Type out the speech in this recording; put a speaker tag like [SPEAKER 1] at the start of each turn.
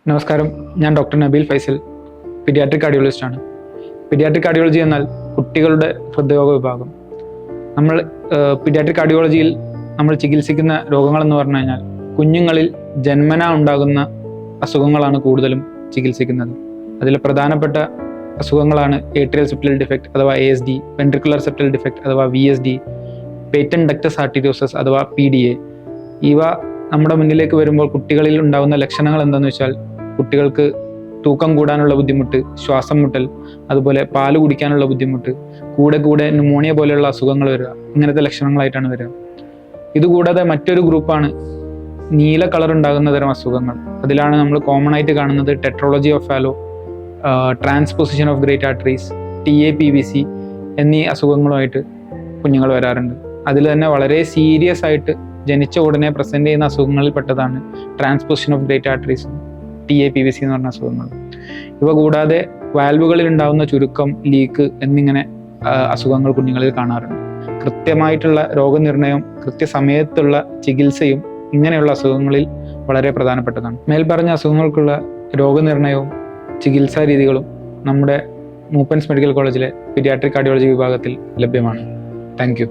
[SPEAKER 1] നമസ്കാരം, ഞാൻ doctor Nabeel Faisal, paediatric കാർഡിയോളജിസ്റ്റാണ്. പീഡിയാട്രിക് കാർഡിയോളജി എന്നാൽ കുട്ടികളുടെ ഹൃദ്രോഗ വിഭാഗം. നമ്മൾ പീഡിയാട്രിക് കാർഡിയോളജിയിൽ നമ്മൾ ചികിത്സിക്കുന്ന രോഗങ്ങളെന്ന് പറഞ്ഞു കഴിഞ്ഞാൽ കുഞ്ഞുങ്ങളിൽ ജന്മനാ ഉണ്ടാകുന്ന അസുഖങ്ങളാണ് കൂടുതലും ചികിത്സിക്കുന്നത്. അതിൽ പ്രധാനപ്പെട്ട അസുഖങ്ങളാണ് ഏട്രിയൽ സെപ്റ്റൽ ഡിഫക്റ്റ് അഥവാ ASD, വെൻട്രിക്കുലർ സെപ്റ്റൽ ഡിഫക്റ്റ് അഥവാ VSD, പേറ്റന്റ് ഡക്ടസ് ആർട്ടീരിയോസസ് അഥവാ PDA. ഇവ നമ്മുടെ മുന്നിലേക്ക് വരുമ്പോൾ കുട്ടികളിൽ ഉണ്ടാകുന്ന ലക്ഷണങ്ങൾ എന്താണെന്ന് വെച്ചാൽ കുട്ടികൾക്ക് തൂക്കം കൂടാനുള്ള ബുദ്ധിമുട്ട്, ശ്വാസം മുട്ടൽ, അതുപോലെ പാല് കുടിക്കാനുള്ള ബുദ്ധിമുട്ട്, കൂടെ ന്യൂമോണിയ പോലെയുള്ള അസുഖങ്ങൾ വരിക, ഇങ്ങനത്തെ ലക്ഷണങ്ങളായിട്ടാണ് വരിക. ഇതുകൂടാതെ മറ്റൊരു ഗ്രൂപ്പാണ് നീല കളർ ഉണ്ടാകുന്ന തരം അസുഖങ്ങൾ. അതിലാണ് നമ്മൾ കോമൺ ആയിട്ട് കാണുന്നത് tetralogy of fallow, transposition of great arteries, TAPVC എന്നീ അസുഖങ്ങളുമായിട്ട് കുഞ്ഞുങ്ങൾ വരാറുണ്ട്. അതിൽ തന്നെ വളരെ സീരിയസ് ആയിട്ട് ജനിച്ച ഉടനെ പ്രസന്റ് ചെയ്യുന്ന അസുഖങ്ങളിൽ പെട്ടതാണ് transposition of great arteries, TAPVC എന്ന് പറഞ്ഞ അസുഖങ്ങൾ. ഇവ കൂടാതെ വാൽവുകളിൽ ഉണ്ടാകുന്ന ചുരുക്കം, ലീക്ക് എന്നിങ്ങനെ അസുഖങ്ങൾ കുഞ്ഞുങ്ങളിൽ കാണാറുണ്ട്. കൃത്യമായിട്ടുള്ള രോഗനിർണയം, കൃത്യസമയത്തുള്ള ചികിത്സയും ഇങ്ങനെയുള്ള അസുഖങ്ങളിൽ വളരെ പ്രധാനപ്പെട്ടതാണ്. മേൽപ്പറഞ്ഞ അസുഖങ്ങൾക്കുള്ള രോഗനിർണയവും ചികിത്സാ രീതികളും നമ്മുടെ മൂപ്പൻസ് മെഡിക്കൽ കോളേജിലെ പീഡിയാട്രിക് കാർഡിയോളജി വിഭാഗത്തിൽ ലഭ്യമാണ്. Thank you.